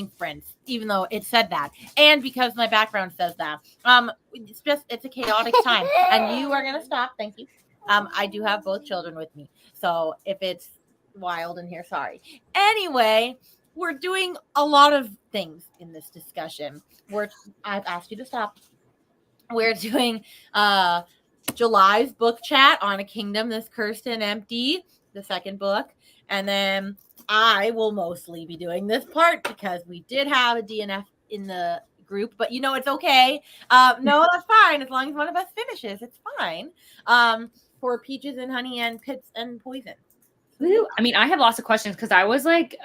sprints, even though it said that. And because my background says that. It's a chaotic time. And you are going to stop. Thank you. I do have both children with me. So if it's wild in here, sorry. Anyway, we're doing a lot of things in this discussion. I've asked you to stop. We're doing July's book chat on A Kingdom That's Cursed and Empty, the second book. And then I will mostly be doing this part because we did have a DNF in the group, but it's okay. No, that's fine. As long as one of us finishes, it's fine. For Peaches and Honey and Pits and Poison. Woo. I mean, I have lots of questions because I was like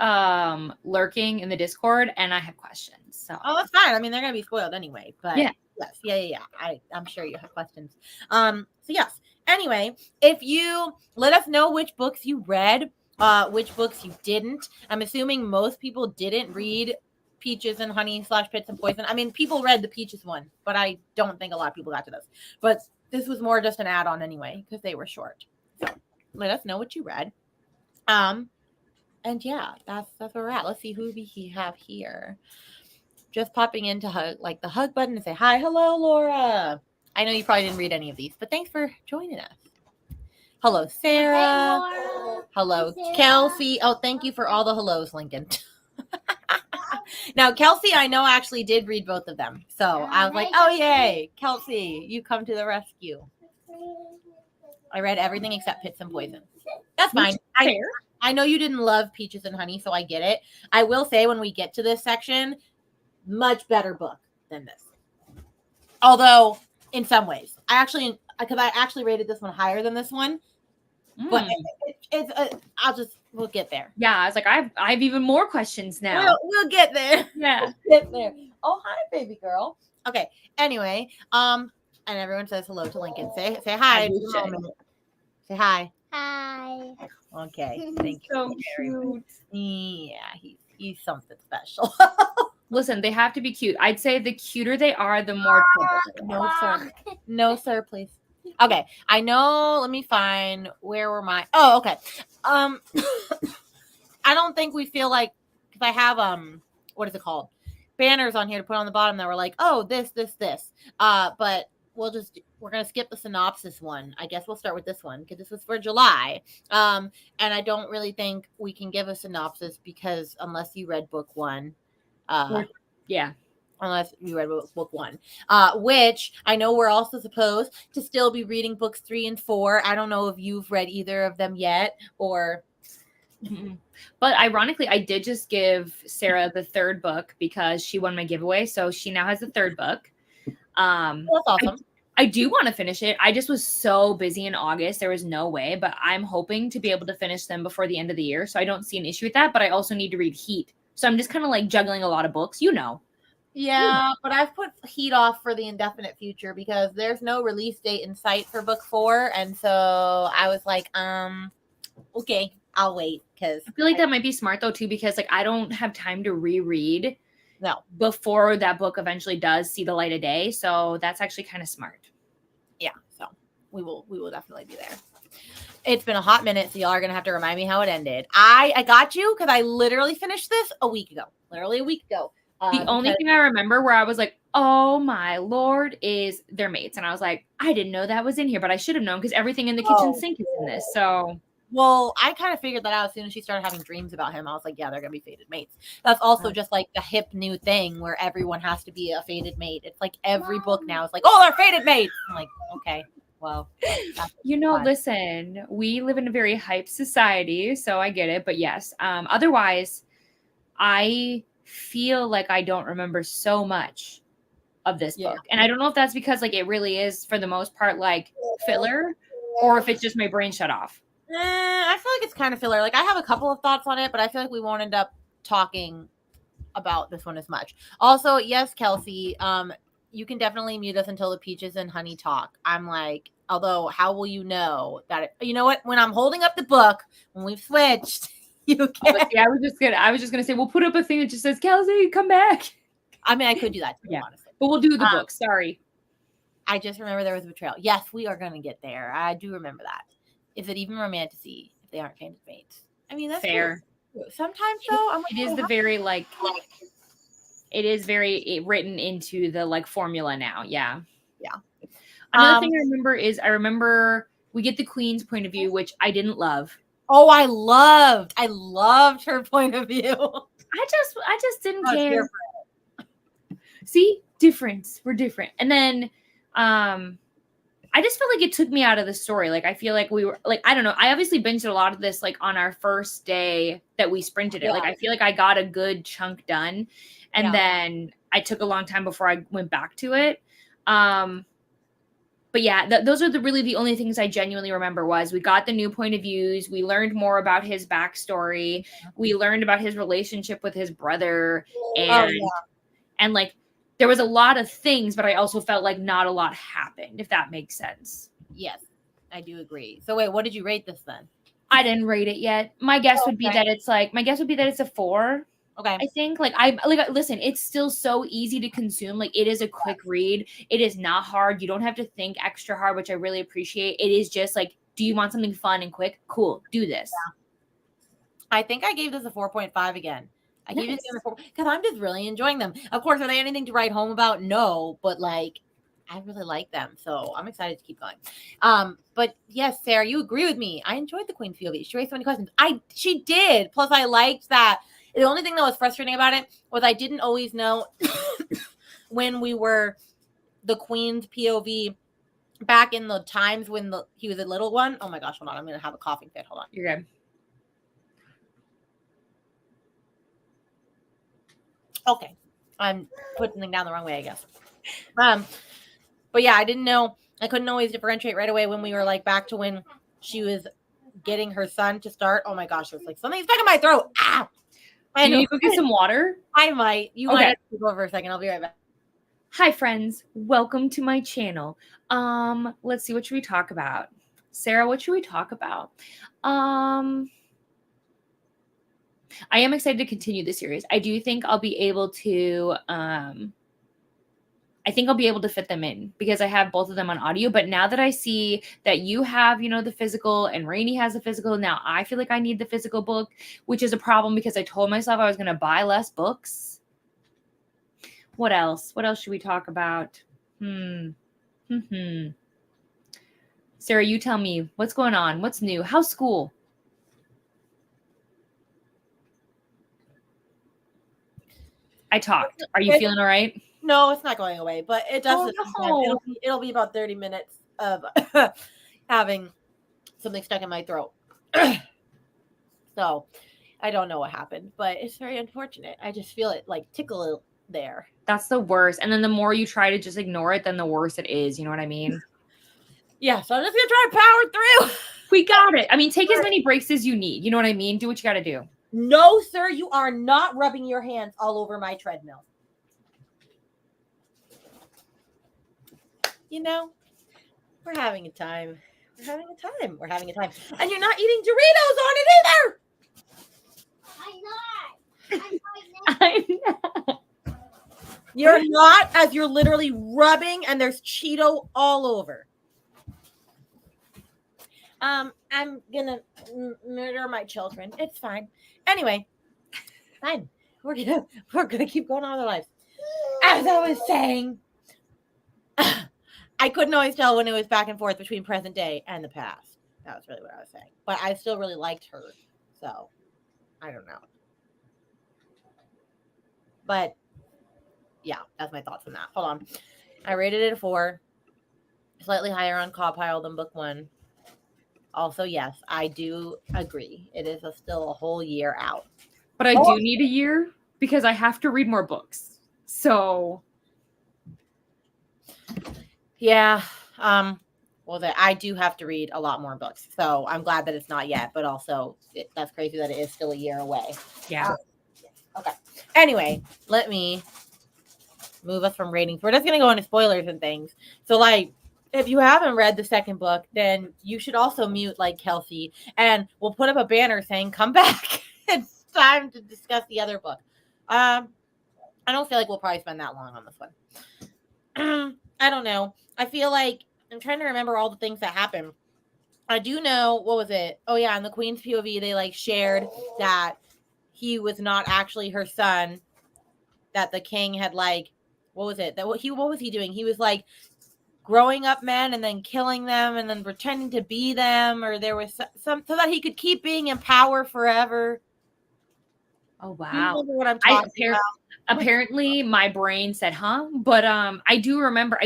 lurking in the Discord and I have questions. So that's fine. I mean, they're gonna be spoiled anyway. But yeah. Yes, yeah. I'm sure you have questions. So yes. Anyway, if you let us know which books you read, which books you didn't. I'm assuming most people didn't read Peaches and Honey / Pits and Poison. I mean, people read the Peaches one, but I don't think a lot of people got to this. But this was more just an add-on anyway because they were short. So let us know what you read. And yeah, that's where we're at. Let's see who we have here. Just popping in to hug, like the hug button and say hi, hello, Laura. I know you probably didn't read any of these, but thanks for joining us. Hello, Sarah. Hey, hello, Sarah. Kelsey. Oh, thank you for all the hellos, Lincoln. Now, Kelsey, I know actually did read both of them. So I was like, oh, yay. Kelsey, you come to the rescue. I read everything except Pits and Poison. That's fine. I know you didn't love Peaches and Honey, so I get it. I will say when we get to this section, much better book than this. Although, in some ways. I actually rated this one higher than this one. But we'll get there. Yeah, I was like, I have even more questions now. We'll get there. Yeah. We'll get there. Oh, hi, baby girl. Okay. Anyway, and everyone says hello to Lincoln. Say hi. Say hi. Hi. Okay. Thank you. So cute. Yeah, he's something special. Listen, they have to be cute. I'd say the cuter they are, the more trouble. No, sir. No, sir, please. Okay. I know. Let me find where were my. Oh, okay. I don't think we feel like because I have what is it called? Banners on here to put on the bottom that were like, oh, this. But we're gonna skip the synopsis one. I guess we'll start with this one because this was for July. And I don't really think we can give a synopsis because unless you read book one. Yeah. Unless you read book one, which I know we're also supposed to still be reading books 3 and 4. I don't know if you've read either of them yet or. Mm-mm. But ironically, I did just give Sarah the third book because she won my giveaway. So she now has the third book. That's awesome. I do want to finish it. I just was so busy in August. There was no way, but I'm hoping to be able to finish them before the end of the year. So I don't see an issue with that, but I also need to read Heat. So I'm just kind of like juggling a lot of books, Yeah, but I've put Heat off for the indefinite future because there's no release date in sight for book 4. And so I was like, okay, I'll wait. Because I feel like that might be smart though, too, because like I don't have time to reread before that book eventually does see the light of day. So that's actually kind of smart. Yeah, so we will definitely be there. It's been a hot minute, so y'all are going to have to remind me how it ended. I got you because I literally finished this a week ago. Literally a week ago. The only thing I remember where I was like, oh my Lord, is their mates. And I was like, I didn't know that was in here, but I should have known because everything in the kitchen sink is in this. So. Well, I kind of figured that out as soon as she started having dreams about him. I was like, yeah, they're going to be fated mates. That's also just like the hip new thing where everyone has to be a fated mate. It's like every book now is like, oh, they're fated mates. I'm like, okay. Well, listen, we live in a very hype society, so I get it. But yes, otherwise, I feel like I don't remember so much of this book. And I don't know if that's because like it really is for the most part like filler or if it's just my brain shut off. I feel like it's kind of filler. Like I have a couple of thoughts on it, but I feel like we won't end up talking about this one as much. Also, yes, Kelsey, you can definitely mute us until the Peaches and Honey talk. I'm like, although how will you know that you know what? When I'm holding up the book, when we've switched, you can. I was just gonna say we'll put up a thing that just says, Kelsey, come back. I mean, I could do that too, honestly. But we'll do the book. Sorry. I just remember there was a betrayal. Yes, we are gonna get there. I do remember that. Is it even romantic-y if they aren't fated mates? I mean, that's fair. True. Sometimes though, I'm like, it is the very like It is very written into the like formula now. Yeah. Yeah. Another thing I remember we get the queen's point of view, which I didn't love. Oh, I loved her point of view. I just didn't care. See, difference. We're different. And then I just felt like it took me out of the story. Like, I feel like we were like, I don't know. I obviously binged a lot of this like on our first day that we sprinted it. Yeah. Like, I feel like I got a good chunk done. And then I took a long time before I went back to it. But yeah, those are really the only things I genuinely remember was we got the new point of views. We learned more about his backstory. We learned about his relationship with his brother. And like, there was a lot of things, but I also felt like not a lot happened, if that makes sense. Yes, I do agree. So wait, what did you rate this then? I didn't rate it yet. My guess would be that it's a 4. Okay. I think listen, it's still so easy to consume. Like, it is a quick read. It is not hard. You don't have to think extra hard, which I really appreciate. It is just like, do you want something fun and quick? Cool. Do this. Yeah. I think I gave this a 4.5 again. I gave it a 4 because I'm just really enjoying them. Of course, are they anything to write home about? No, but like, I really like them, so I'm excited to keep going. But yes, Sarah, you agree with me. I enjoyed the Queen's POV. She raised so many questions. She did. Plus, I liked that. The only thing that was frustrating about it was I didn't always know when we were the Queen's POV back in the times when he was a little one. Oh my gosh, hold on. I'm going to have a coughing fit. Hold on. You're good. Okay. I'm putting things down the wrong way, I guess. But yeah, I didn't know. I couldn't always differentiate right away when we were like back to when she was getting her son to start. Oh my gosh, there's like something stuck in my throat. Ah! Do you need to go get some water? I might. You might have to go for a second. I'll be right back. Hi, friends. Welcome to my channel. Let's see. What should we talk about? Sarah, what should we talk about? I am excited to continue the series. I do think I'll be able to fit them in because I have both of them on audio. But now that I see that you have, the physical and Rainy has the physical, now I feel like I need the physical book, which is a problem because I told myself I was going to buy less books. What else? What else should we talk about? Sarah, you tell me what's going on. What's new? How's school? I talked. Are you feeling all right? No, it's not going away, but it does. It'll be about 30 minutes of having something stuck in my throat. So I don't know what happened, but it's very unfortunate. I just feel it like tickle there. That's the worst. And then the more you try to just ignore it, then the worse it is. You know what I mean? Yeah. So I'm just going to try to power through. We got it. I mean, take as many breaks as you need. You know what I mean? Do what you got to do. No, sir. You are not rubbing your hands all over my treadmill. We're having a time. We're having a time. And you're not eating Doritos on it either. I'm not. You're not, as you're literally rubbing and there's Cheeto all over. I'm gonna murder my children. It's fine. Anyway, fine. We're gonna keep going on with our lives. As I was saying, I couldn't always tell when it was back and forth between present day and the past. That was really what I was saying. But I still really liked her. So, I don't know. But, yeah, that's my thoughts on that. Hold on. I rated it a 4. Slightly higher on Caw Pile than book 1. Also, yes, I do agree. It is still a whole year out. But I do need a year because I have to read more books. So... Yeah. I do have to read a lot more books. So I'm glad that it's not yet, but also that's crazy that it is still a year away. Yeah. Okay. Anyway, let me move us from ratings. We're just going to go into spoilers and things. So like, if you haven't read the second book, then you should also mute like Kelsey and we'll put up a banner saying, come back. It's time to discuss the other book. I don't feel like we'll probably spend that long on this one. I don't know. I feel like I'm trying to remember all the things that happened. I do know, what was it? Oh yeah, in the Queen's POV, they like shared that he was not actually her son. that the king had like, what was it? What was he doing? He was like growing up men and then killing them and then pretending to be them, or there was some so that he could keep being in power forever. Oh Do you wow. remember what I'm talking about? Apparently my brain said but I do remember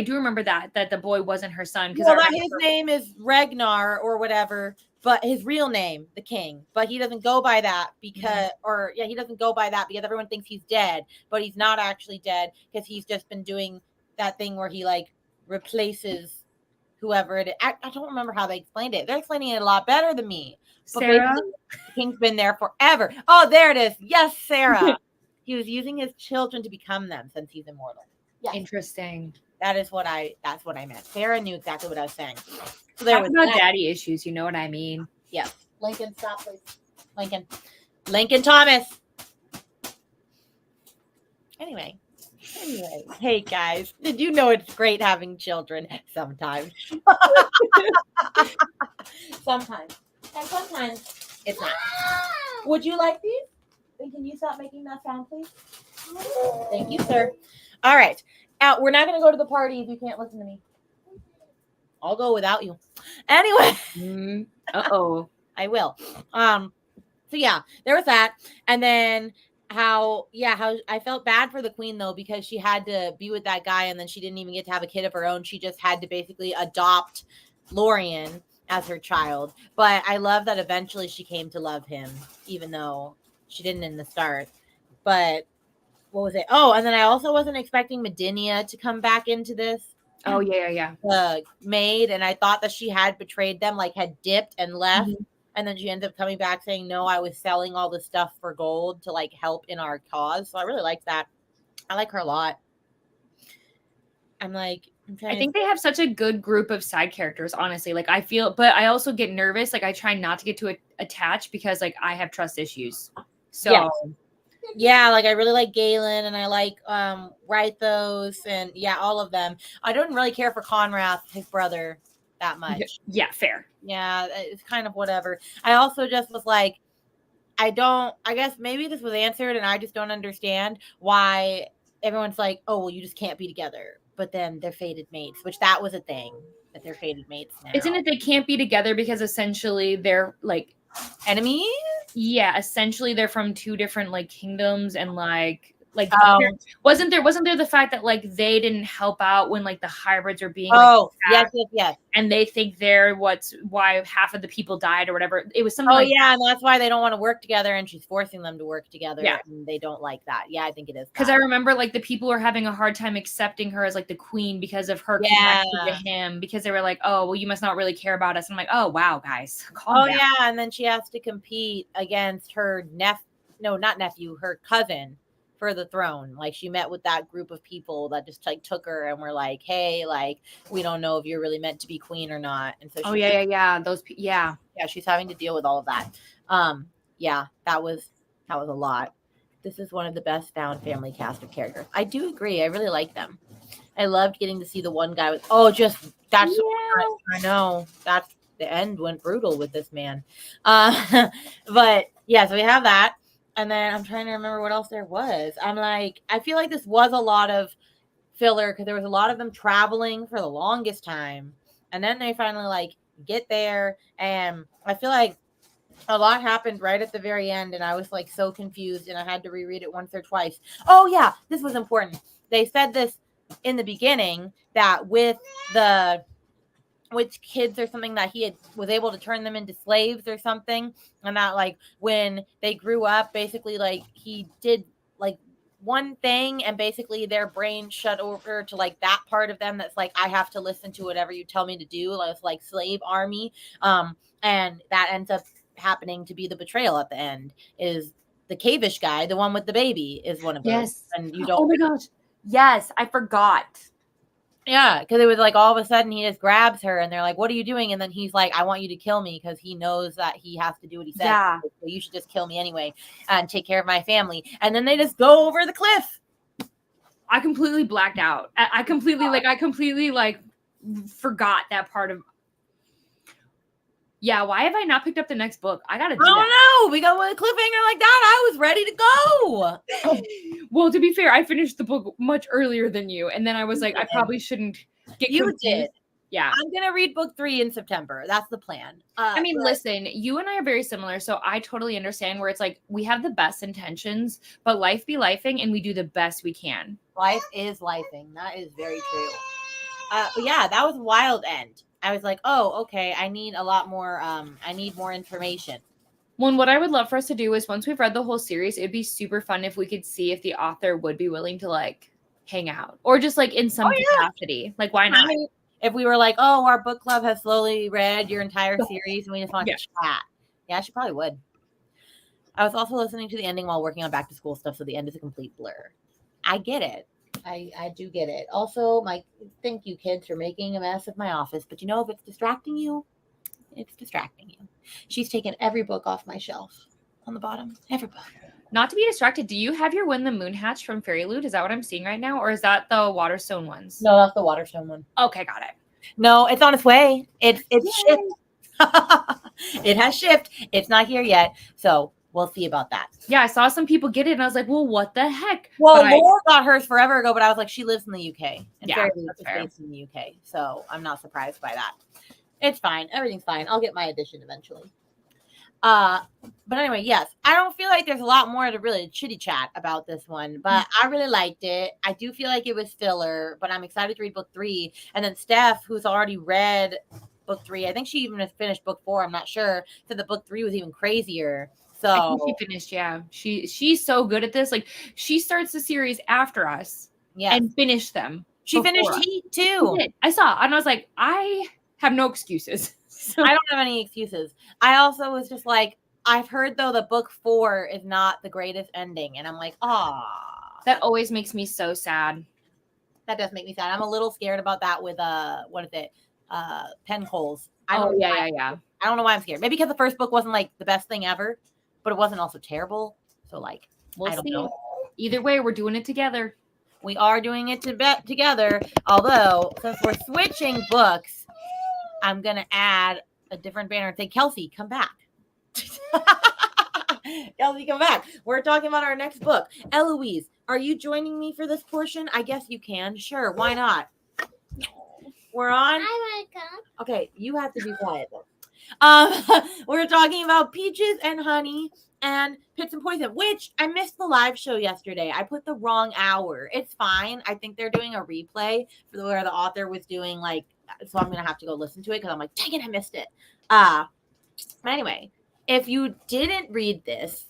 that the boy wasn't her son, because Well, his name is Ragnar or whatever, but his real name, the king, but he doesn't go by that because he doesn't go by that because everyone thinks he's dead, but he's not actually dead because he's just been doing that thing where he like replaces whoever it is. I don't remember how they explained it. They're explaining it a lot better than me. But Sarah, the king's been there forever. Oh, there it is. Yes, Sarah. He was using his children to become them since he's immortal. Yes. Interesting. That's what I meant. Sarah knew exactly what I was saying. So there was about daddy issues, you know what I mean? Yes. Lincoln, stop, please. Lincoln Thomas. Anyway, hey guys, did you know it's great having children? Sometimes. Sometimes. And sometimes it's not. Would you like these? And can you stop making that sound, please? Thank you, sir. All right. We're not going to go to the party if you can't listen to me. I'll go without you. Anyway. Uh-oh. I will. So yeah, there was that. And then how I felt bad for the queen though, because she had to be with that guy and then she didn't even get to have a kid of her own. She just had to basically adopt Lorien as her child. But I love that eventually she came to love him, even though she didn't in the start. But what was it? Oh, and then I also wasn't expecting Medinia to come back into this. Oh, yeah. The maid, and I thought that she had betrayed them, like had dipped and left. Mm-hmm. And then she ended up coming back saying, no, I was selling all the stuff for gold to like help in our cause. So I really liked that. I like her a lot. I think they have such a good group of side characters, honestly. Like I feel, but I also get nervous. Like I try not to get too attached because like I have trust issues. So yes. Yeah, like I really like Galen and I like Rythos and all of them. I don't really care for Conrath, his brother, that much. Yeah, fair. Yeah, it's kind of whatever. I also just was like, I guess maybe this was answered and I just don't understand why everyone's like, oh, well, you just can't be together. But then they're fated mates, which that was a thing, that they're fated mates now. Isn't it they can't be together because essentially they're like enemies? Yeah, essentially they're from two different like kingdoms and like wasn't there the fact that like they didn't help out when like the hybrids are being yes and they think they're why half of the people died or whatever. It was something that. And that's why they don't want to work together and she's forcing them to work together and they don't like that. I think it is because I remember like the people were having a hard time accepting her as like the queen because of her connection to him, because they were like, oh well, you must not really care about us. And I'm like, oh wow, guys, calm down. And then she has to compete against her her cousin for the throne. Like she met with that group of people that just like took her and were like, hey, like we don't know if you're really meant to be queen or not. And so she's having to deal with all of that. That was a lot. This is one of the best found family cast of characters. I do agree. I really like them. I loved getting to see the one guy with I know that's the end went brutal with this man. But so we have that. And then I'm trying to remember what else there was. I feel like this was a lot of filler because there was a lot of them traveling for the longest time. And then they finally like get there. And I feel like a lot happened right at the very end. And I was like so confused and I had to reread it once or twice. Oh yeah, this was important. They said this in the beginning that with kids or something that he was able to turn them into slaves or something, and that like when they grew up basically like he did like one thing and basically their brain shut over to like that part of them that's like I have to listen to whatever you tell me to do, like slave army, and that ends up happening to be the betrayal at the end. Is the cavish guy, the one with the baby, is one of those. Yes. And you don't. Oh my gosh, yes, I forgot. Yeah, because it was like all of a sudden he just grabs her and they're like, what are you doing? And then he's like, I want you to kill me, because he knows that he has to do what he says. Yeah. So you should just kill me anyway and take care of my family. And then they just go over the cliff. I completely blacked out. I completely forgot that part of. Yeah, why have I not picked up the next book? I gotta do that. Oh no, we got a cliffhanger like that. I was ready to go. Well, to be fair, I finished the book much earlier than you, and then I was like, I probably shouldn't get confused. Did. Yeah. I'm gonna read book 3 in September. That's the plan. I mean, listen, you and I are very similar, so I totally understand where it's like we have the best intentions, but life be lifing, and we do the best we can. Life is lifing. That is very true. But yeah, that was Wild End. I was like, oh, okay. I need a lot more. I need more information. Well, and what I would love for us to do is once we've read the whole series, it'd be super fun if we could see if the author would be willing to like hang out or just like in some capacity. Like, why not? I mean, if we were like, oh, our book club has slowly read your entire series and we just want to chat. Yeah, she probably would. I was also listening to the ending while working on back to school stuff, so the end is a complete blur. I get it. I do get it. Also, thank you, kids, for making a mess of my office. But you know, if it's distracting you, it's distracting you. She's taken every book off my shelf on the bottom. Every book. Not to be distracted, do you have your When the Moon Hatched from Fairy Loot? Is that what I'm seeing right now? Or is that the Waterstone ones? No, that's the Waterstone one. Okay, got it. No, it's on its way. It's shipped. It has shipped. It's not here yet. So we'll see about that. Yeah, I saw some people get it and I was like, well, what the heck? Well, Laura got hers forever ago, but I was like, she lives in the UK. And yeah, that's based in the UK. So I'm not surprised by that. It's fine. Everything's fine. I'll get my edition eventually. But anyway, yes, I don't feel like there's a lot more to really chitty chat about this one, but I really liked it. I do feel like it was filler, but I'm excited to read book 3. And then Steph, who's already read book 3, I think she even has finished book 4. I'm not sure. Said that book 3 was even crazier. So I think she finished. Yeah, she's so good at this. Like she starts the series after us, and finished them. She finished Heat too. I saw, and I was like, I have no excuses. So. I don't have any excuses. I also was just like, I've heard though that book 4 is not the greatest ending, and I'm like, that always makes me so sad. That does make me sad. I'm a little scared about that with what is it? Penholes. Yeah. I don't know why I'm scared. Maybe because the first book wasn't like the best thing ever, but it wasn't also terrible. So like, we'll see. Know. Either way, we're doing it together. We are doing it together. Although, since we're switching books, I'm going to add a different banner and say, Kelsey, come back. Kelsey, come back. We're talking about our next book. Eloise, are you joining me for this portion? I guess you can. Sure. Why not? We're on. I want to come. Okay. You have to be quiet though. We're talking about Peaches and Honey and Pits and Poison, which I missed the live show yesterday. I put the wrong hour. It's fine. I think they're doing a replay for where the author was doing like, so I'm going to have to go listen to it because I'm like, dang it, I missed it. But anyway, if you didn't read this,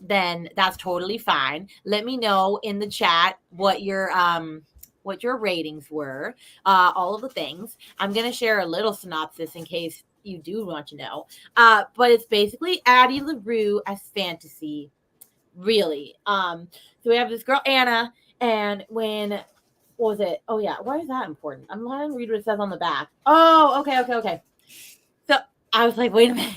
then that's totally fine. Let me know in the chat what your ratings were, all of the things. I'm going to share a little synopsis in case you do want to know. But it's basically Addie LaRue as fantasy, really. So we have this girl, Anna, and what was it? Oh, yeah. Why is that important? I'm going to read what it says on the back. Oh, okay. So I was like, wait a minute.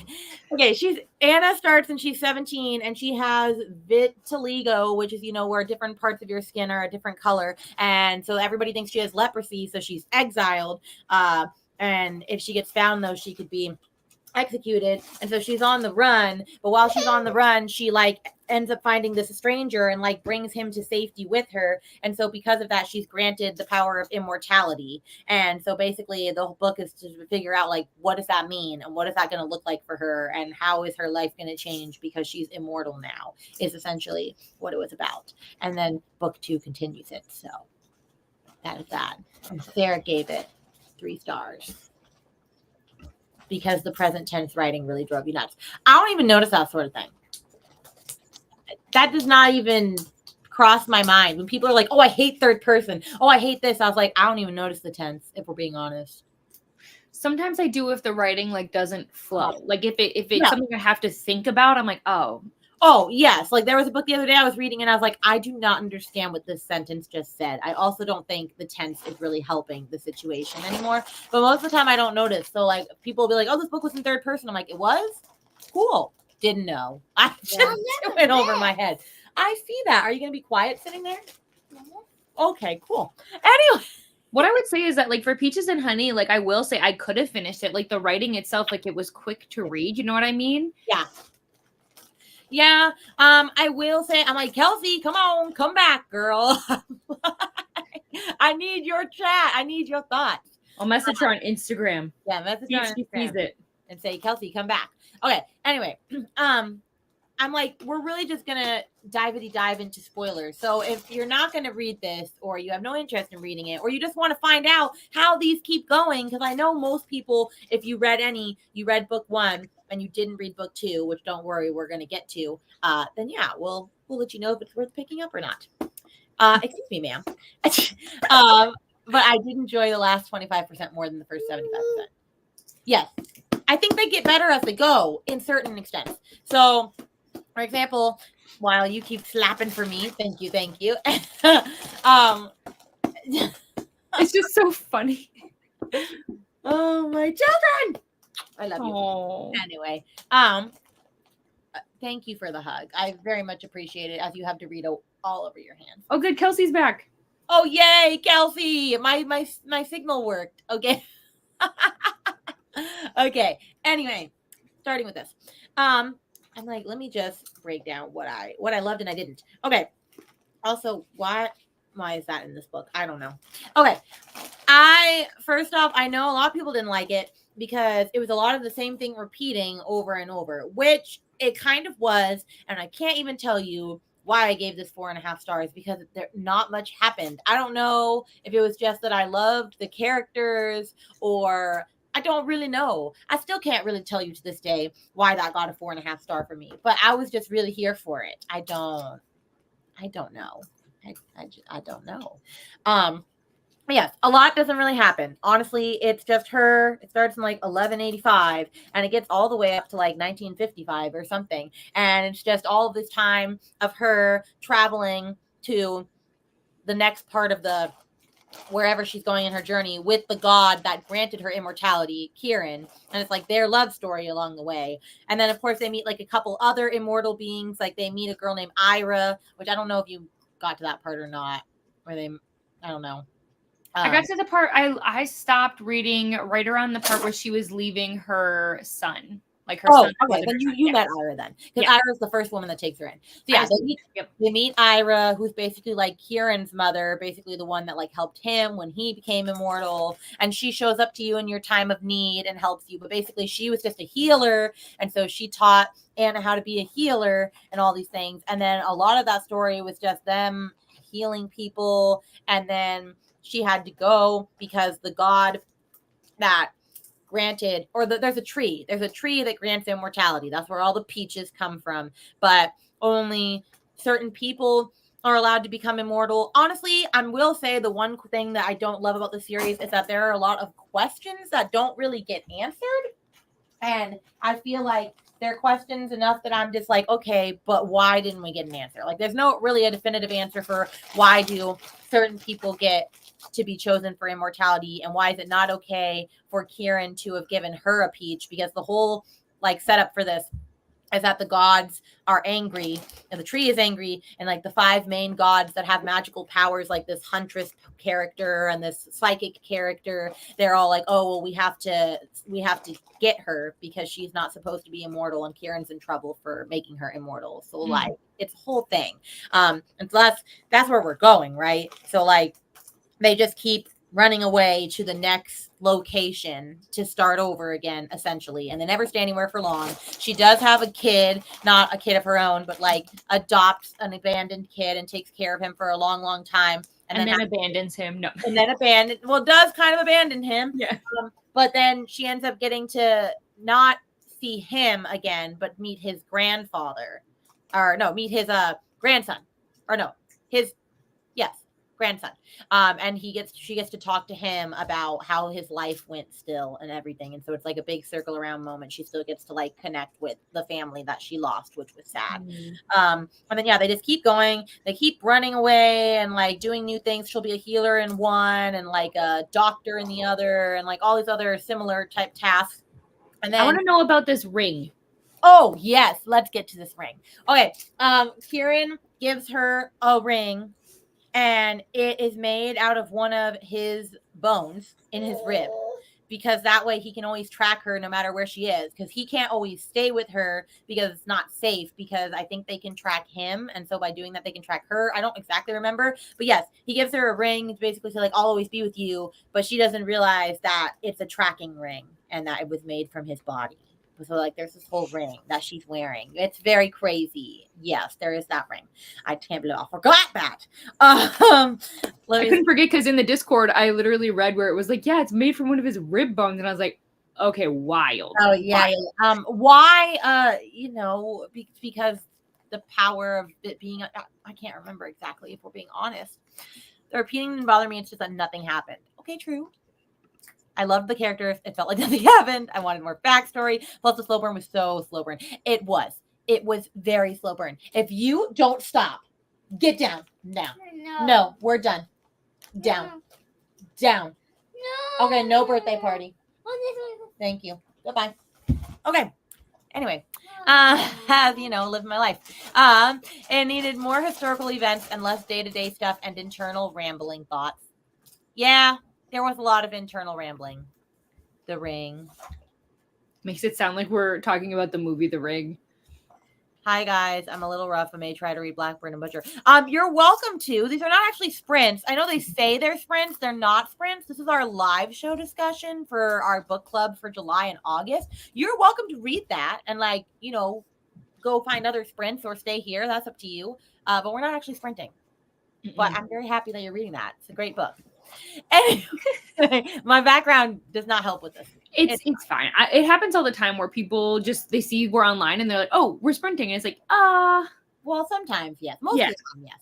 Okay, Anna starts and she's 17 and she has vitiligo, which is, where different parts of your skin are a different color. And so everybody thinks she has leprosy. So she's exiled. And if she gets found, though, she could be executed. And so she's on the run. But while she's on the run, she ends up finding this stranger and brings him to safety with her. And so because of that, she's granted the power of immortality. And so basically the whole book is to figure out what does that mean? And what is that going to look like for her? And how is her life going to change because she's immortal now is essentially what it was about. And then book 2 continues it. So that is that. And Sarah gave it 3 stars because the present tense writing really drove you nuts. I don't even notice that sort of thing. That does not even cross my mind. When people are like, oh, I hate third person. Oh, I hate this. I was like, I don't even notice the tense, if we're being honest. Sometimes I do if the writing doesn't flow. If it's something I have to think about, I'm like, oh. Oh, yes. There was a book the other day I was reading and I was like, I do not understand what this sentence just said. I also don't think the tense is really helping the situation anymore. But most of the time I don't notice. So people will be like, oh, this book was in third person. I'm like, it was? Cool. Didn't know. I just went over my head. I see that. Are you going to be quiet sitting there? Okay, cool. Anyway. What I would say is that, like, for Peaches and Honey, like, I will say I could have finished it. Like, the writing itself, like, it was quick to read. You know what I mean? Yeah. Yeah. I will say, I'm like, Kelsey, come on, come back, girl. I need your chat. I need your thoughts. I'll message her on Instagram. Yeah, message See her if on she sees Instagram it. and say, Kelsey, come back. Okay. Anyway, I'm like, we're really just gonna dive into spoilers. So if you're not gonna read this, or you have no interest in reading it, or you just want to find out how these keep going, because I know most people, if you read book 1 and you didn't read book 2, which don't worry, we're gonna get to, then yeah, we'll let you know if it's worth picking up or not. Excuse me, ma'am. But I did enjoy the last 25% more than the first 75%. Yes, I think they get better as they go in certain extents. So, for example, while you keep slapping for me, thank you. It's just so funny. Oh, my children! I love you. Oh. Anyway, thank you for the hug. I very much appreciate it, as you have Dorito all over your hands. Oh, good. Kelsey's back. Oh, yay, Kelsey! My signal worked. Okay. Okay. Anyway, starting with this. I'm like, let me just break down what I loved and I didn't. Okay. Also, why is that in this book? I don't know. Okay. First off, I know a lot of people didn't like it because it was a lot of the same thing repeating over and over, which it kind of was, and I can't even tell you why I gave this 4.5 stars, because there not much happened. I don't know if it was just that I loved the characters, or I don't really know. I still can't really tell you to this day why that got a 4.5 star for me, but I was just really here for it. I don't know. I don't know. Yes, a lot doesn't really happen. Honestly, it's just her. It starts in like 1185 and it gets all the way up to like 1955 or something. And it's just all of this time of her traveling to the next part of the wherever she's going in her journey with the god that granted her immortality, Kieran. And it's like their love story along the way. And then, of course, they meet like a couple other immortal beings. Like they meet a girl named Ira, which I don't know if you got to that part or not. Where they, I don't know. I got to the part, I stopped reading right around the part where she was leaving her son. Like her son. Okay. Then you met Ira then. Because Ira's the first woman that takes her in. So yeah, they meet Ira, who's basically like Kieran's mother, basically the one that like helped him when he became immortal. And she shows up to you in your time of need and helps you. But basically she was just a healer. And so she taught Anna how to be a healer and all these things. And then a lot of that story was just them healing people. And then she had to go because the god that granted, or there's a tree that grants immortality. That's where all the peaches come from. But only certain people are allowed to become immortal. Honestly, I will say the one thing that I don't love about the series is that there are a lot of questions that don't really get answered. And I feel like they're questions enough that I'm just like, okay, but why didn't we get an answer? Like, there's no really a definitive answer for why do certain people get to be chosen for immortality, and why is it not okay for Kieran to have given her a peach? Because the whole like setup for this is that the gods are angry and the tree is angry, and like the 5 main gods that have magical powers, like this huntress character and this psychic character, they're all like, oh well, we have to get her because she's not supposed to be immortal, and Kieran's in trouble for making her immortal. So like it's a whole thing. And so that's where we're going, right? So like they just keep running away to the next location to start over again, essentially, and they never stay anywhere for long. She does have a kid, not a kid of her own, but like adopts an abandoned kid and takes care of him for a long time, and then abandons him. No, and then does kind of abandon him. Yeah, but then she ends up getting to not see him again, but meet his grandfather, or no, meet his grandson, or no, his grandson. And she gets to talk to him about how his life went still and everything. And so it's like a big circle around moment. She still gets to like connect with the family that she lost, which was sad. And then they just keep going. They keep running away and like doing new things. She'll be a healer in one and like a doctor in the other, and like all these other similar type tasks. And then I want to know about this ring. Oh yes, let's get to this ring. Okay. Kieran gives her a ring. and it is made out of one of his bones in his rib, because that way he can always track her no matter where she is, because he can't always stay with her because it's not safe, because I think they can track him, and so by doing that they can track her. I don't exactly remember, but yes, he gives her a ring to basically say, like, I'll always be with you, but she doesn't realize that it's a tracking ring and that it was made from his body. So, like, there's this whole ring that she's wearing. It's very crazy. Yes, there is that ring. I can't believe I forgot that. I couldn't forget, because in the Discord, I literally read where it was like, yeah, it's made from one of his rib bones. And I was like, okay, wild. Oh, yeah. Wild. Why? Because the power of it being, I can't remember exactly, if we're being honest. The repeating didn't bother me. It's just that nothing happened. Okay, true. I loved the characters. It felt like nothing happened. I wanted more backstory. Plus, the slow burn was so slow burn. It was very slow burn. If you don't stop, get down now. No, we're done. Down. No. Okay, no birthday party. Thank you. Goodbye. Okay. Anyway, as you know, living my life. It needed more historical events and less day-to-day stuff and internal rambling thoughts. Yeah. There was a lot of internal rambling. The Ring. Makes it sound like we're talking about the movie The Ring. Hi, guys. I'm a little rough. I may try to read Blackburn and Butcher. You're welcome to. These are not actually sprints. I know they say they're sprints. They're not sprints. This is our live show discussion for our book club for July and August. You're welcome to read that and, like, you know, go find other sprints or stay here. That's up to you. But we're not actually sprinting. But I'm very happy that you're reading that. It's a great book. Anyway, my background does not help with this. It's fine. It happens all the time where people they see we're online and they're like, oh, we're sprinting. And it's like, well, sometimes, yes. Most of the time, yes.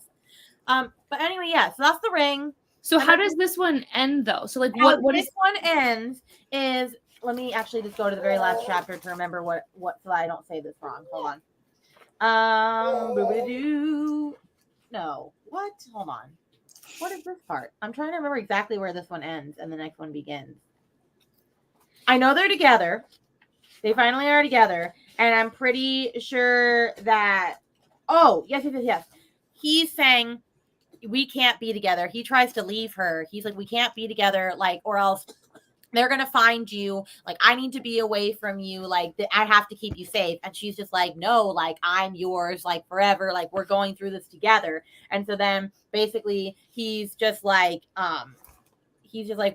But anyway, yeah, so that's The Ring. So how does this one end, though? So, like, what this one ends is, let me actually just go to the very last chapter to remember what so I don't say this wrong. Hold on. No. What? Hold on. What is this part? I'm trying to remember exactly where this one ends and the next one begins. I know they're together. They finally are together. And I'm pretty sure that, yes. He's saying we can't be together. He tries to leave her. He's like, we can't be together, like, or else they're going to find you. Like, I need to be away from you. Like, I have to keep you safe. And she's just like, no, like, I'm yours, like, forever. Like, we're going through this together. And so then basically he's just like,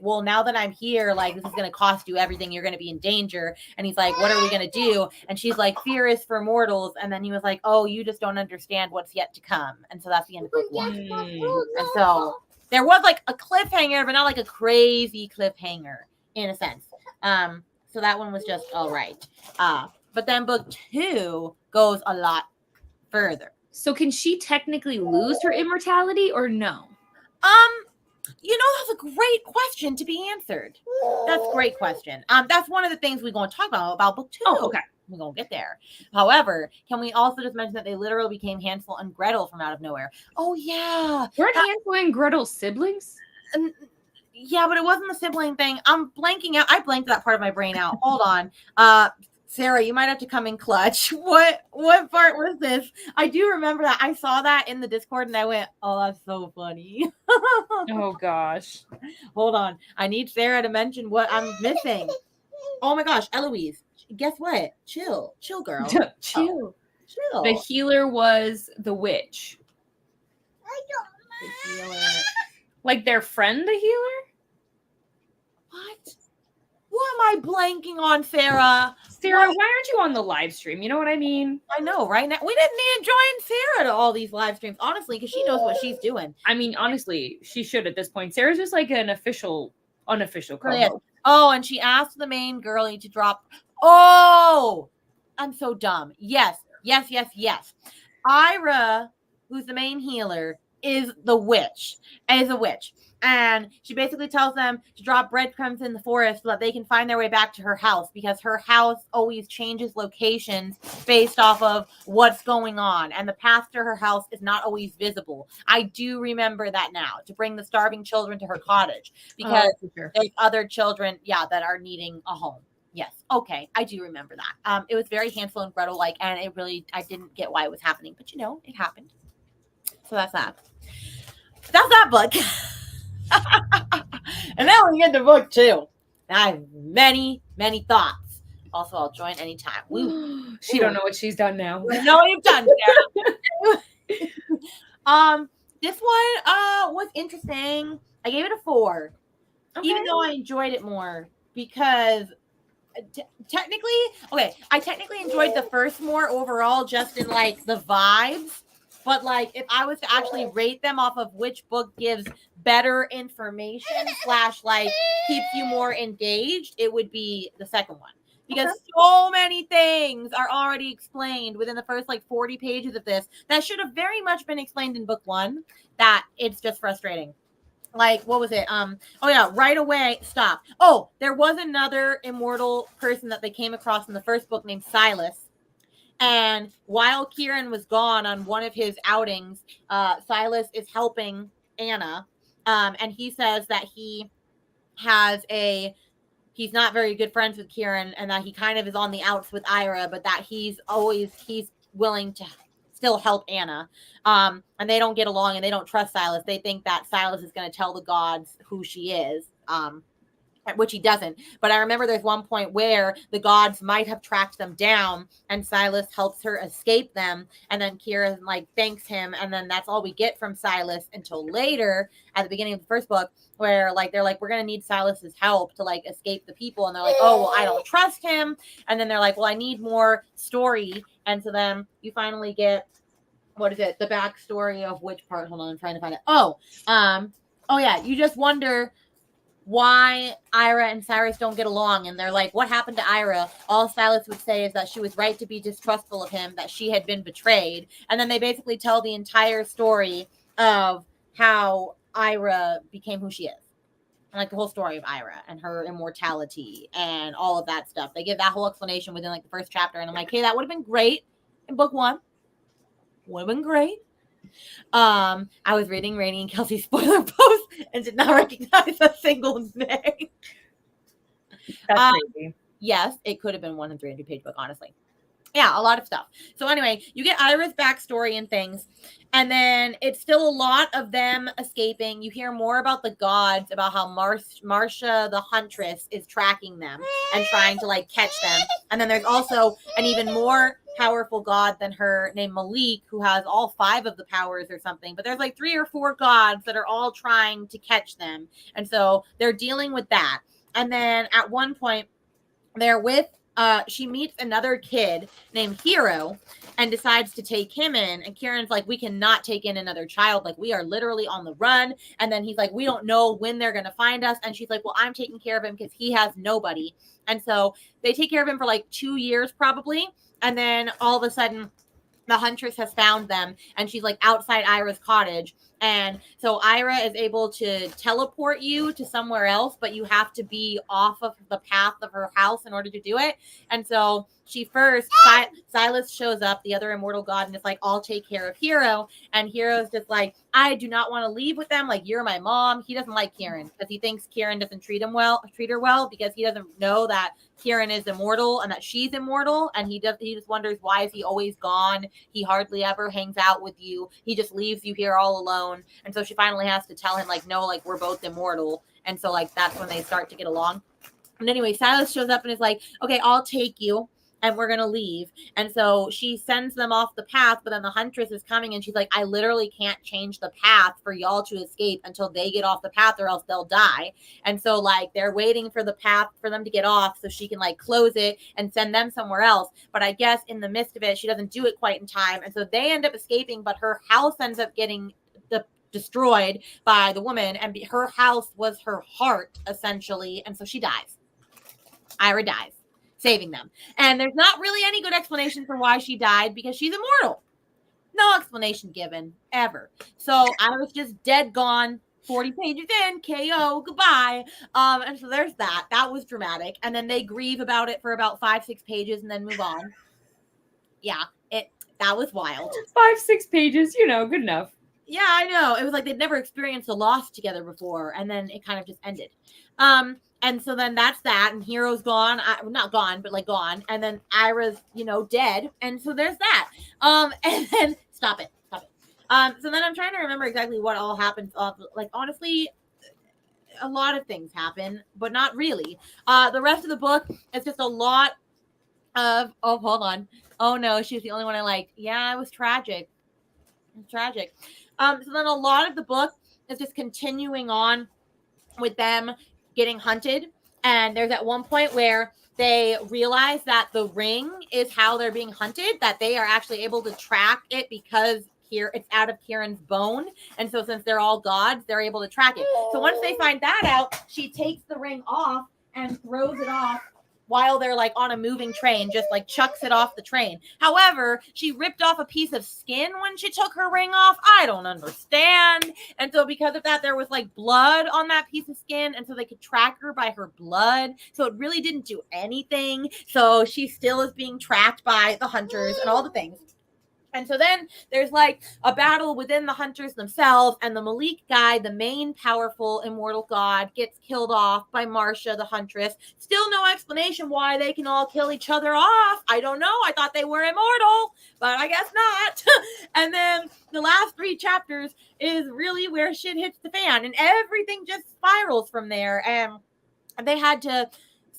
well, now that I'm here, like, this is going to cost you everything. You're going to be in danger. And he's like, what are we going to do? And she's like, fear is for mortals. And then he was like, oh, you just don't understand what's yet to come. And so that's the end of book one. And so there was like a cliffhanger, but not like a crazy cliffhanger in a sense. So that one was just all right. But then book two goes a lot further. So can she technically lose her immortality or no? You know, that's a great question to be answered. That's a great question. That's one of the things we're going to talk about book two. Oh, okay. We're going to get there. However, can we also just mention that they literally became Hansel and Gretel from out of nowhere? Oh, yeah. Weren't Hansel and Gretel siblings? Yeah, but it wasn't the sibling thing. I'm blanking out. I blanked that part of my brain out. Hold on. Sarah, you might have to come in clutch. What part was this? I do remember that. I saw that in the Discord and I went, oh, that's so funny. Oh, gosh. Hold on. I need Sarah to mention what I'm missing. Oh, my gosh. Eloise, guess what? Chill, girl. Chill. Chill. The healer was the witch. The healer. Like their friend, the healer? What? What am I blanking on, Sarah? Sarah, why aren't you on the live stream? You know what I mean? I know, right? Now we didn't need to join Sarah to all these live streams, honestly, because she knows what she's doing. I mean, honestly, she should at this point. Sarah's just like an unofficial co-host. Oh, and she asked the main girlie to drop. Oh, I'm so dumb. Yes. Ira, who's the main healer, is a witch. And she basically tells them to drop breadcrumbs in the forest so that they can find their way back to her house, because her house always changes locations based off of what's going on. And the path to her house is not always visible. I do remember that now, to bring the starving children to her cottage, because there's other children, that are needing a home. Yes. Okay. I do remember that. It was very Hansel and Gretel like, and I didn't get why it was happening, but it happened. So that's that. book. And then we get to book 2. I have many, many thoughts. Also, I'll join anytime. She don't know what she's done now. I know what you've done, Sarah. This one was interesting. I gave it a 4. Okay. Even though I enjoyed it more because I technically enjoyed the first more overall just in like the vibes, but like if I was to actually rate them off of which book gives better information / like keeps you more engaged, it would be the second one. Because so many things are already explained within the first like 40 pages of this that should have very much been explained in book 1 that it's just frustrating. Like, what was it? Right away, stop. Oh, there was another immortal person that they came across in the first book named Silas. And while Kieran was gone on one of his outings, Silas is helping Anna. And he says that he's not very good friends with Kieran and that he kind of is on the outs with Ira, but that he's willing to still help Anna. And they don't get along and they don't trust Silas. They think that Silas is going to tell the gods who she is, which he doesn't. But I remember there's one point where the gods might have tracked them down and Silas helps her escape them. And then Kieran like thanks him. And then that's all we get from Silas until later at the beginning of the first book where like they're like, we're going to need Silas's help to like escape the people. And they're like, oh, well, I don't trust him. And then they're like, well, I need more story. And so then you finally get, what is it? The backstory of which part? Hold on, I'm trying to find it. You just wonder why Ira and Cyrus don't get along. And they're like, what happened to Ira? All Silas would say is that she was right to be distrustful of him, that she had been betrayed. And then they basically tell the entire story of how Ira became who she is. And like the whole story of Ira and her immortality and all of that stuff. They give that whole explanation within like the first chapter. And I'm like, hey, that would have been great in book 1. Would have been great. I was reading Rainey and Kelsey's spoiler post and did not recognize a single name. That's crazy. Yes, it could have been 100 page book, honestly. Yeah, a lot of stuff. So anyway, you get Ira's backstory and things, and then it's still a lot of them escaping. You hear more about the gods, about how Marcia the Huntress is tracking them and trying to like catch them. And then there's also an even more powerful god than her named Malik, who has all 5 of the powers or something. But there's like 3 or 4 gods that are all trying to catch them. And so they're dealing with that. And then at one point, they're with she meets another kid named Hero and decides to take him in. And Kieran's like, we cannot take in another child. Like, we are literally on the run. And then he's like, we don't know when they're going to find us. And she's like, well, I'm taking care of him because he has nobody. And so they take care of him for like 2 years probably. And then all of a sudden, the Huntress has found them. And she's like outside Ira's cottage. And so Ira is able to teleport you to somewhere else, but you have to be off of the path of her house in order to do it. And so Silas shows up, the other immortal god, and is like, I'll take care of Hero. And Hero's just like, I do not want to leave with them. Like, you're my mom. He doesn't like Kieran because he thinks Kieran doesn't treat her well because he doesn't know that Kieran is immortal and that she's immortal. And he just wonders, why is he always gone? He hardly ever hangs out with you. He just leaves you here all alone. And so she finally has to tell him, like, no, like, we're both immortal. And so, like, that's when they start to get along. And anyway, Silas shows up and is like, okay, I'll take you and we're going to leave. And so she sends them off the path, but then the Huntress is coming and she's like, I literally can't change the path for y'all to escape until they get off the path or else they'll die. And so like they're waiting for the path for them to get off so she can like close it and send them somewhere else. But I guess in the midst of it, she doesn't do it quite in time. And so they end up escaping, but her house ends up getting destroyed by the woman, and her house was her heart essentially. And so she dies. Ira dies, saving them. And there's not really any good explanation for why she died because she's immortal. No explanation given ever. So Ira's just dead, gone, 40 pages in, KO, goodbye. And so there's that. That was dramatic. And then they grieve about it for about 5-6 pages and then move on. Yeah, that was wild. 5-6 pages, good enough. Yeah, I know. It was like they'd never experienced a loss together before, and then it kind of just ended. And so then that's that, and Hero's gone. Not gone, but like gone. And then Ira's, dead. And so there's that. And then stop it. So then I'm trying to remember exactly what all happens. Like, honestly, a lot of things happen, but not really. The rest of the book is just a lot of, oh, hold on. Oh no, she was the only one I liked. Yeah, it was tragic. Tragic. So then a lot of the book is just continuing on with them getting hunted. And there's at one point where they realize that the ring is how they're being hunted, that they are actually able to track it because here it's out of Kieran's bone. And so since they're all gods, they're able to track it. So once they find that out, she takes the ring off and throws it off while they're like on a moving train, just like chucks it off the train. However, she ripped off a piece of skin when she took her ring off. I don't understand. And so because of that, there was like blood on that piece of skin. And so they could track her by her blood. So it really didn't do anything. So she still is being tracked by the hunters and all the things. And so then there's like a battle within the hunters themselves, and the Malik guy, the main powerful immortal god, gets killed off by Marcia, the huntress. Still no explanation why they can all kill each other off. I don't know. I thought they were immortal, but I guess not. And then the last 3 chapters is really where shit hits the fan, and everything just spirals from there. And they had to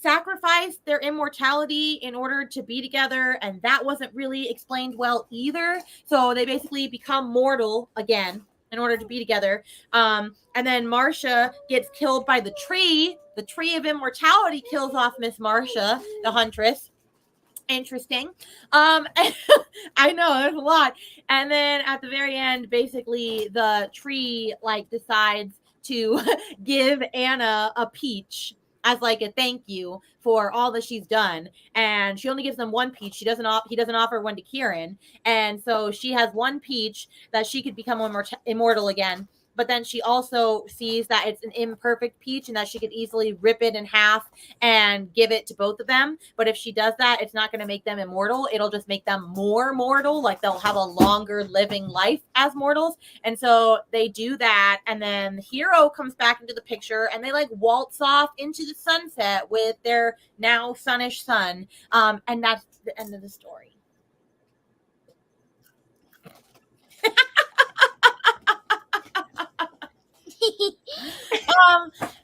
sacrifice their immortality in order to be together, and that wasn't really explained well either. So they basically become mortal again in order to be together. And then Marcia gets killed by the tree. The tree of immortality kills off Miss Marcia, the huntress. Interesting. I know there's a lot. And then at the very end, basically the tree like decides to give Anna a peach as like a thank you for all that she's done. And she only gives them 1 peach. He doesn't offer one to Kieran. And so she has 1 peach that she could become immortal again. But then she also sees that it's an imperfect peach and that she could easily rip it in half and give it to both of them. But if she does that, it's not going to make them immortal. It'll just make them more mortal. Like they'll have a longer living life as mortals. And so they do that. And then the hero comes back into the picture and they like waltz off into the sunset with their now sunnish son. And that's the end of the story.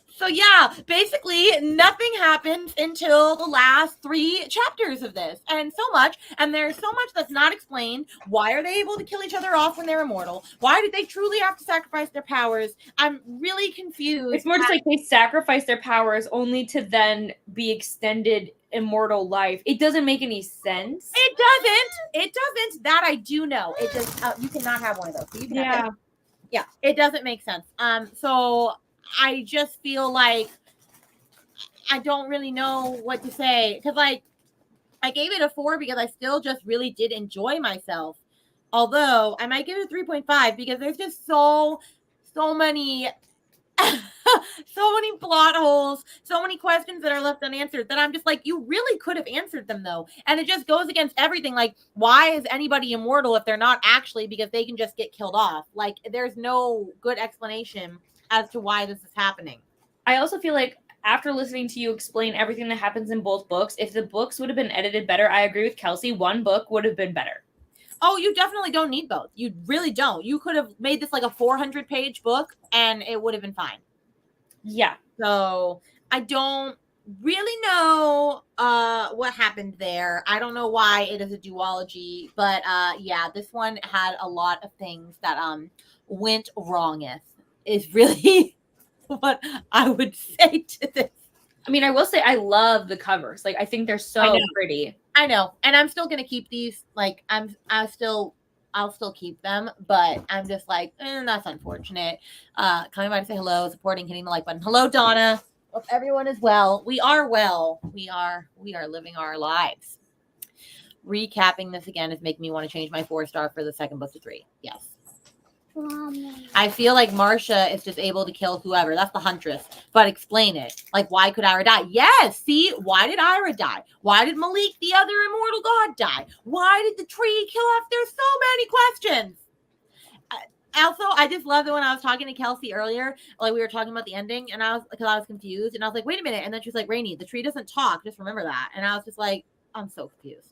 So yeah, basically nothing happens until the last 3 chapters of this, and there's so much that's not explained. Why are they able to kill each other off when they're immortal? Why did they truly have to sacrifice their powers? I'm really confused. It's more just like they sacrifice their powers only to then be extended immortal life. It doesn't make any sense. It doesn't. That I do know. It just you cannot have one of those. So you can have it. Yeah, it doesn't make sense. So I just feel like I don't really know what to say, because like I gave it a 4 because I still just really did enjoy myself. Although I might give it a 3.5 because there's just so many so many plot holes, so many questions that are left unanswered that I'm just like, you really could have answered them though. And it just goes against everything. Like, why is anybody immortal if they're not actually, because they can just get killed off? Like, there's no good explanation as to why this is happening. I also feel like after listening to you explain everything that happens in both books, if the books would have been edited better, I agree with Kelsey, 1 book would have been better. Oh, you definitely don't need both. You really don't. You could have made this like a 400-page book and it would have been fine. Yeah. So I don't really know what happened there. I don't know why it is a duology, but yeah, this one had a lot of things that went wrongeth, is really what I would say to this. I mean, I will say I love the covers. Like, I think they're so pretty. I know. And I'm still going to keep these. Like, I'll still keep them, but I'm just like, that's unfortunate. Coming by to say hello, supporting, hitting the like button. Hello, Donna. Hope everyone is well. We are well. We are living our lives. Recapping this again is making me want to change my 4-star for the second book to 3. Yes. I feel like Marcia is just able to kill whoever. That's the huntress. But explain it. Like, why could Ira die? Yes. See, why did Ira die? Why did Malik, the other immortal god, die? Why did the tree kill off? There's so many questions. Also, I just love that when I was talking to Kelsey earlier, like we were talking about the ending, and I was confused, and I was like, wait a minute. And then she was like, Rainy, the tree doesn't talk. Just remember that. And I was just like, I'm so confused.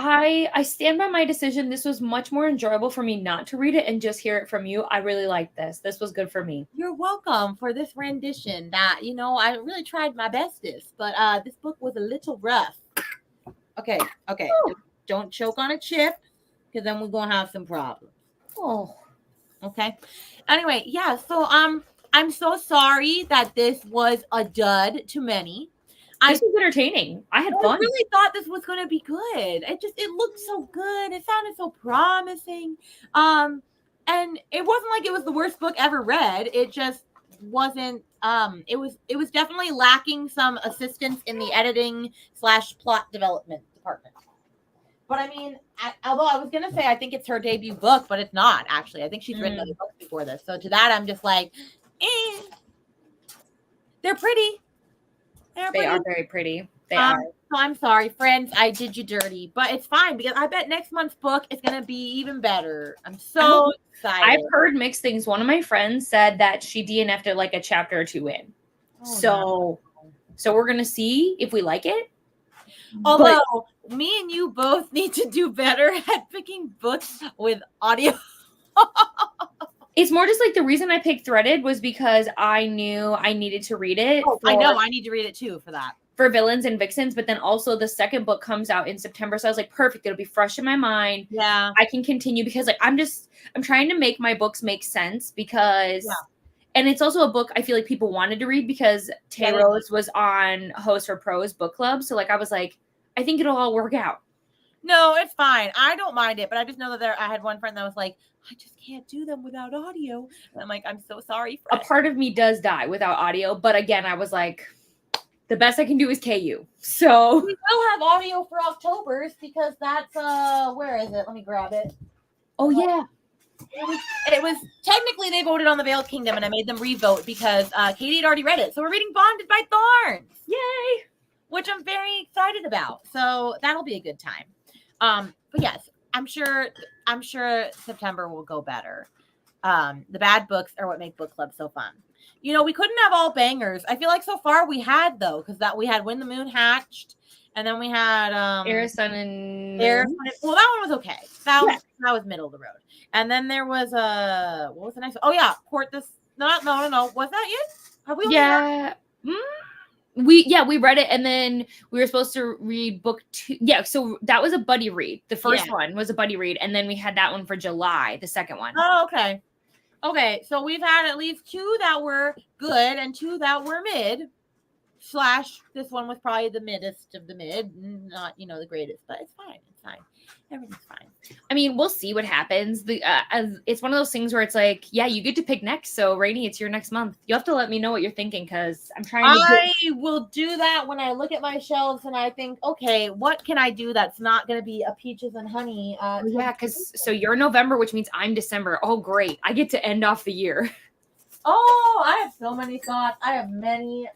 I stand by my decision. This was much more enjoyable for me not to read it and just hear it from you. I really like this. This was good for me. You're welcome for this rendition that, I really tried my bestest, but this book was a little rough. Okay. Oh. Don't choke on a chip, because then we're going to have some problems. Oh. Okay. Anyway, yeah, so I'm so sorry that this was a dud to many. This was entertaining. I had fun. I really thought this was going to be good. It looked so good. It sounded so promising. And it wasn't like it was the worst book ever read. It just wasn't. It was definitely lacking some assistance in the editing / plot development department. But I mean, although I was gonna say I think it's her debut book, but it's not actually. I think she's written other books before this. So to that, I'm just like, they're pretty. They are very pretty. They are. So I'm sorry, friends. I did you dirty, but it's fine because I bet next month's book is gonna be even better. I'm so excited. I've heard mixed things. One of my friends said that she DNF'd it like a chapter or two in. So we're gonna see if we like it. Although me and you both need to do better at picking books with audio. It's more just like the reason I picked Threaded was because I knew I needed to read it. I know. I need to read it too for that. For Villains and Vixens, but then also the second book comes out in September. So I was like, perfect. It'll be fresh in my mind. Yeah. I can continue because like I'm trying to make my books make sense because and it's also a book I feel like people wanted to read because Tay Rose was on Host for Pros book club. So like I was like, I think it'll all work out. No, it's fine. I don't mind it, but I just know that I had one friend that was like, I just can't do them without audio. And I'm like, I'm so sorry. A part of me does die without audio, but again, I was like, the best I can do is KU. So we will have audio for October's because that's where is it? Let me grab it. Oh yeah. It was technically they voted on the Veiled Kingdom and I made them re-vote because Katie had already read it. So we're reading Bonded by Thorns. Yay! Which I'm very excited about. So that'll be a good time. But yes, I'm sure September will go better. The bad books are what make book club so fun. We couldn't have all bangers. I feel like so far we had though, because that we had When the Moon Hatched, and then we had Air, Sun, and Air. Well, that one was okay. That was middle of the road. And then there was what was the next one? Oh yeah, Court this. No. Was that it? Have we? Yeah. We read it and then we were supposed to read book 2. Yeah, so that was a buddy read. The first one was a buddy read, and then we had that one for July, the second one. Oh, okay. Okay, so we've had at least 2 that were good and 2 that were mid. / this one was probably the middest of the mid, not the greatest, but it's fine. It's fine. Everything's fine. I mean, we'll see what happens. It's one of those things where it's like, yeah, you get to pick next. So, Rainy, it's your next month. You have to let me know what you're thinking because I'm trying to. I will do that when I look at my shelves and I think, okay, what can I do that's not going to be a peaches and honey? Yeah, because so you're November, which means I'm December. Oh, great! I get to end off the year. Oh, I have so many thoughts. I have many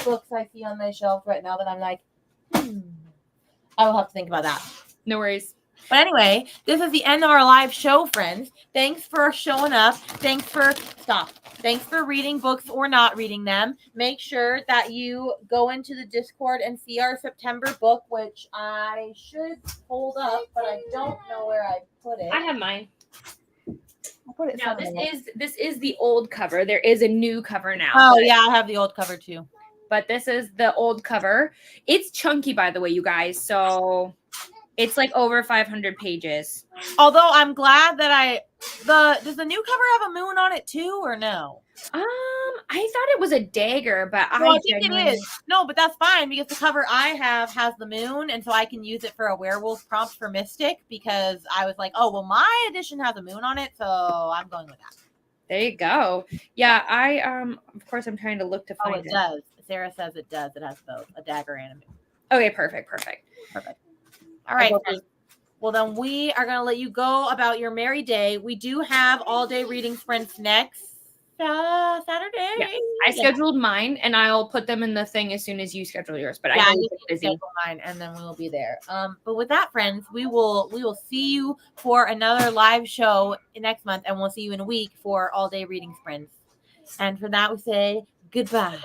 books I see on my shelf right now that I'm like, I will have to think about that. No worries. But anyway, this is the end of our live show, friends. Thanks for showing up. Thanks for reading books or not reading them. Make sure that you go into the Discord and see our September book, which I should hold up, but I don't know where I put it. I have mine. I'll put it. Now this is the old cover. There is a new cover now. Oh yeah, I have the old cover too. But this is the old cover. It's chunky, by the way, you guys. So it's like over 500 pages. Although I'm glad that does the new cover have a moon on it too, or no? I thought it was a dagger, but I think it is. No, but that's fine because the cover I have has the moon, and so I can use it for a werewolf prompt for Mystic because I was like, oh, well, my edition has a moon on it, so I'm going with that. There you go. Yeah, of course, I'm trying to look to find it. Oh, it does. Sarah says it does. It has both a dagger and a moon. Okay, perfect. All right. Well, then we are going to let you go about your merry day. We do have all-day reading sprints next Saturday. Yeah. I scheduled mine, and I'll put them in the thing as soon as you schedule yours. But I know you're busy. Mine, and then we will be there. But with that, friends, we will see you for another live show next month, and we'll see you in a week for all-day reading sprints. And for that, we say goodbye.